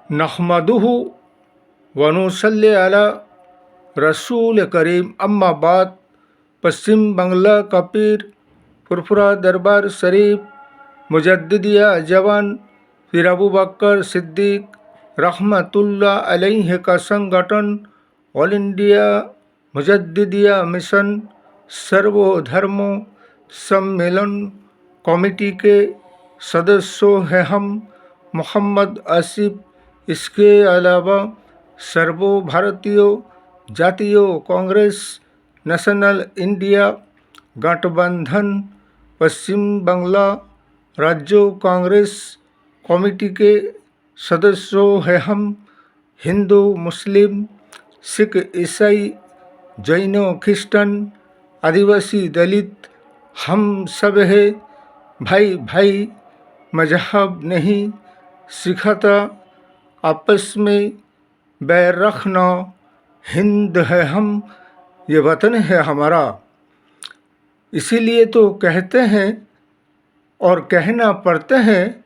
नहमदुहु व नुसल्ली अला रसूल करीम अम्मा बाद। पश्चिम बंगला का पीर फुरफुरा दरबार शरीफ मुजद्दिदिया जवान फिर अबू बकर सिद्दीक रहमतुल्लाह अलैहि का संगठन ऑल इंडिया मुजद्दिदिया मिशन सर्वधर्म सम्मेलन कमेटी के सदस्यों हैं हम। मोहम्मद आसिफ इसके अलावा सर्व भारतीय जातीय कांग्रेस नेशनल इंडिया गठबंधन पश्चिम बंगला राज्य कांग्रेस कमेटी के सदस्यों हैं हम। हिंदू मुस्लिम सिख ईसाई जैन ख्रिस्टन आदिवासी दलित हम सब है भाई भाई। मजहब नहीं सिखाता आपस में बैर रखना। हिंद है हम, ये वतन है हमारा। इसीलिए तो कहते हैं और कहना पड़ते हैं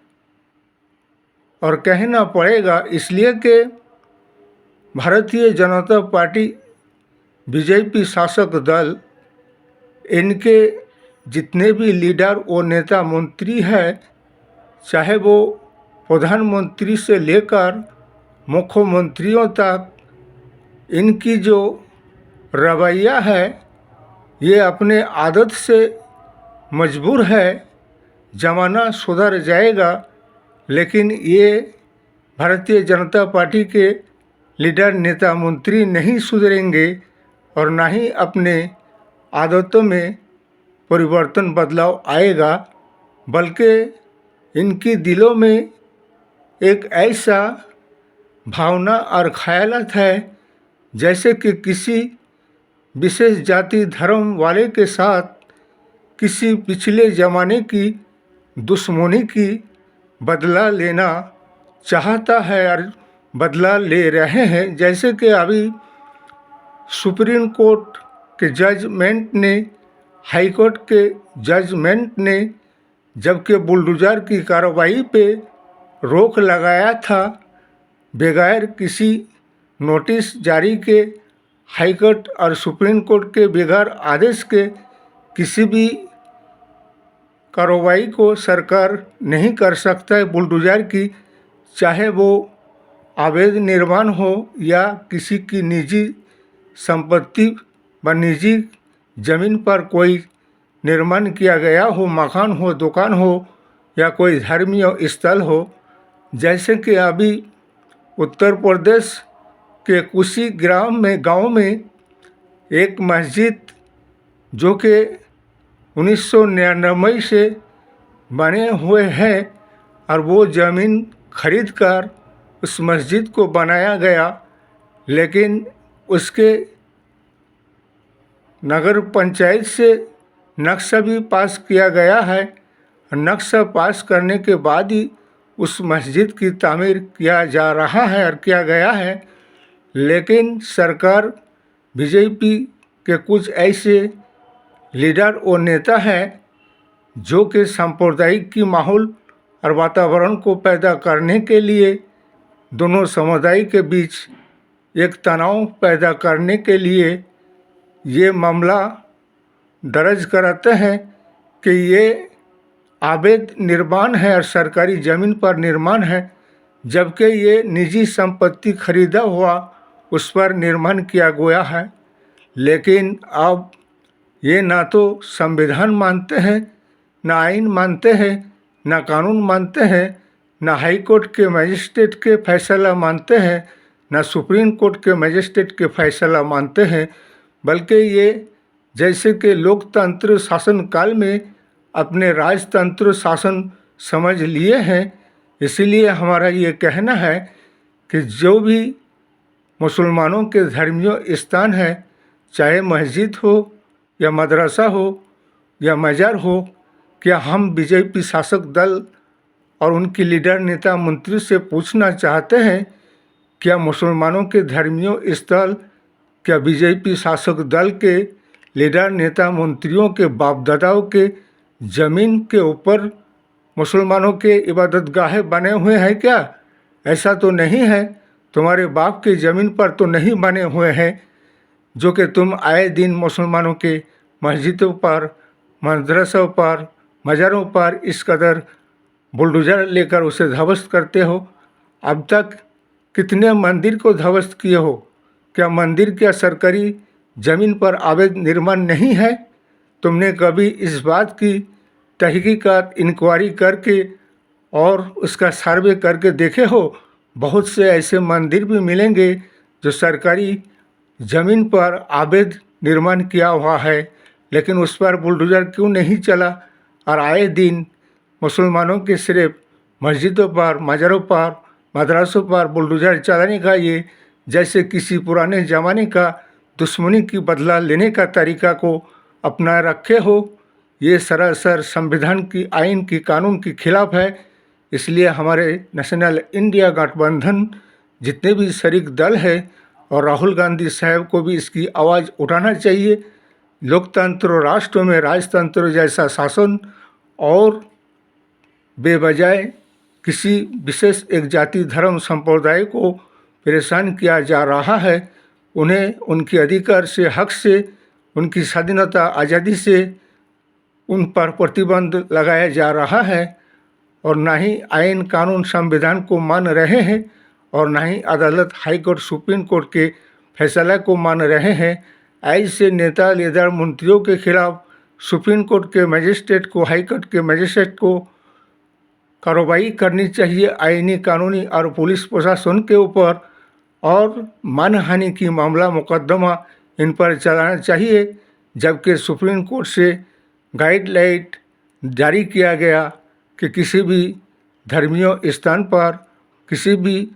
और कहना पड़ेगा, इसलिए कि भारतीय जनता पार्टी बीजेपी शासक दल, इनके जितने भी लीडर और नेता मंत्री हैं, चाहे वो प्रधानमंत्री से लेकर मुख्यमंत्रियों तक, इनकी जो रवैया है ये अपने आदत से मजबूर है। ज़माना सुधर जाएगा लेकिन ये भारतीय जनता पार्टी के लीडर नेता मंत्री नहीं सुधरेंगे और ना ही अपने आदतों में परिवर्तन बदलाव आएगा, बल्कि इनकी दिलों में एक ऐसा भावना और ख्यालात है जैसे कि किसी विशेष जाति धर्म वाले के साथ किसी पिछले ज़माने की दुश्मनी की बदला लेना चाहता है और बदला ले रहे हैं। जैसे कि अभी सुप्रीम कोर्ट के जजमेंट ने, हाई कोर्ट के जजमेंट ने जबकि बुलडोज़र की कार्रवाई पे रोक लगाया था बगैर किसी नोटिस जारी के, हाई कोर्ट और सुप्रीम कोर्ट के बगैर आदेश के किसी भी कार्रवाई को सरकार नहीं कर सकता है बुलडोज़र की, चाहे वो अवैध निर्माण हो या किसी की निजी संपत्ति व निजी ज़मीन पर कोई निर्माण किया गया हो, मकान हो, दुकान हो या कोई धर्मीय स्थल हो। जैसे कि अभी उत्तर प्रदेश के कुशी गांव में एक मस्जिद जो कि 1999 से बने हुए हैं और वो ज़मीन खरीद कर उस मस्जिद को बनाया गया, लेकिन उसके नगर पंचायत से नक्शा भी पास किया गया है। नक्शा पास करने के बाद ही उस मस्जिद की तामीर किया जा रहा है और किया गया है, लेकिन सरकार बीजेपी के कुछ ऐसे लीडर और नेता हैं जो कि सांप्रदायिक की माहौल और वातावरण को पैदा करने के लिए, दोनों समुदाय के बीच एक तनाव पैदा करने के लिए ये मामला दर्ज कराते हैं कि ये अवैध निर्माण है और सरकारी ज़मीन पर निर्माण है, जबकि ये निजी संपत्ति खरीदा हुआ उस पर निर्माण किया गया है। लेकिन अब ये ना तो संविधान मानते हैं, ना आइन मानते हैं, ना कानून मानते हैं, ना हाई कोर्ट के मजिस्ट्रेट के फैसला मानते हैं, ना सुप्रीम कोर्ट के मजिस्ट्रेट के फैसला मानते हैं, बल्कि ये जैसे कि लोकतंत्र शासन काल में अपने राजतंत्र शासन समझ लिए हैं। इसीलिए हमारा ये कहना है कि जो भी मुसलमानों के धर्मीय स्थान है, चाहे मस्जिद हो या मदरसा हो या मज़ार हो, क्या हम बीजेपी शासक दल और उनकी लीडर नेता मंत्री से पूछना चाहते हैं, क्या मुसलमानों के धर्मीय स्थल क्या बीजेपी शासक दल के लीडर नेता मंत्रियों के बाप दादाओं के ज़मीन के ऊपर मुसलमानों के इबादतगाहें बने हुए हैं क्या? ऐसा तो नहीं है, तुम्हारे बाप की ज़मीन पर तो नहीं बने हुए हैं जो कि तुम आए दिन मुसलमानों के मस्जिदों पर, मदरसों पर, मज़ारों पर इस कदर बुलडोज़र लेकर उसे ध्वस्त करते हो। अब तक कितने मंदिर को ध्वस्त किए हो? क्या मंदिर क्या सरकारी ज़मीन पर अवैध निर्माण नहीं है? तुमने कभी इस बात की तहकीकात, इंक्वायरी करके और उसका सर्वे करके देखे हो? बहुत से ऐसे मंदिर भी मिलेंगे जो सरकारी ज़मीन पर अवैध निर्माण किया हुआ है, लेकिन उस पर बुलडोज़र क्यों नहीं चला? और आए दिन मुसलमानों के सिर्फ मस्जिदों पर, मज़ारों पर, मदरसों पर बुलडोज़र चलाने का ये जैसे किसी पुराने ज़माने का दुश्मनी की बदला लेने का तरीका को अपना रखे हो। ये सरासर संविधान की, आइन की, कानून के खिलाफ है। इसलिए हमारे नेशनल इंडिया गठबंधन जितने भी शरीक दल है और राहुल गांधी साहब को भी इसकी आवाज़ उठाना चाहिए। लोकतंत्र राष्ट्र में राजतंत्र जैसा शासन और बेवजह किसी विशेष एक जाति, धर्म, संप्रदाय को परेशान किया जा रहा है। उन्हें उनके अधिकार से, हक से, उनकी स्वाधीनता, आज़ादी से उन पर प्रतिबंध लगाया जा रहा है और ना ही आइन, कानून, संविधान को मान रहे हैं और ना ही अदालत, हाई कोर्ट, सुप्रीम कोर्ट के फैसला को मान रहे हैं। ऐसे नेता, लीडर, मंत्रियों के खिलाफ सुप्रीम कोर्ट के मजिस्ट्रेट को, हाई कोर्ट के मजिस्ट्रेट को कार्रवाई करनी चाहिए, आईनी, कानूनी और पुलिस प्रशासन के ऊपर, और मानहानि की मामला, मुकदमा इन पर चलाना चाहिए। जबकि सुप्रीम कोर्ट से गाइडलाइन जारी किया गया कि किसी भी धर्मीय स्थान पर, किसी भी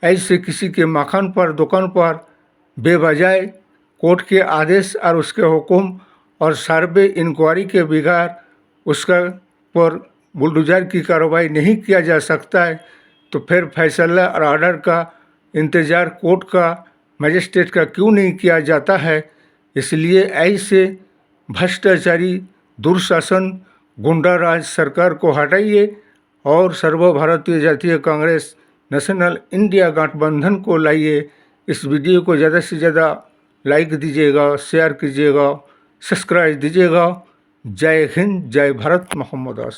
ऐसे किसी के मकान पर, दुकान पर बेवजह कोर्ट के आदेश और उसके हुक्म और सर्वे इंक्वायरी के बगैर उसका पर बुलडोज़र की कार्रवाई नहीं किया जा सकता है। तो फिर फैसला और ऑर्डर का इंतज़ार कोर्ट का, मजिस्ट्रेट का क्यों नहीं किया जाता है? इसलिए ऐसे भ्रष्टाचारी, दुर्शासन, गुंडाराज सरकार को हटाइए और सर्वभारतीय जातीय कांग्रेस, नेशनल इंडिया गठबंधन को लाइए। इस वीडियो को ज़्यादा से ज़्यादा लाइक दीजिएगा, शेयर कीजिएगा, सब्सक्राइब दीजिएगा। जय हिंद, जय भारत, मोहम्मद।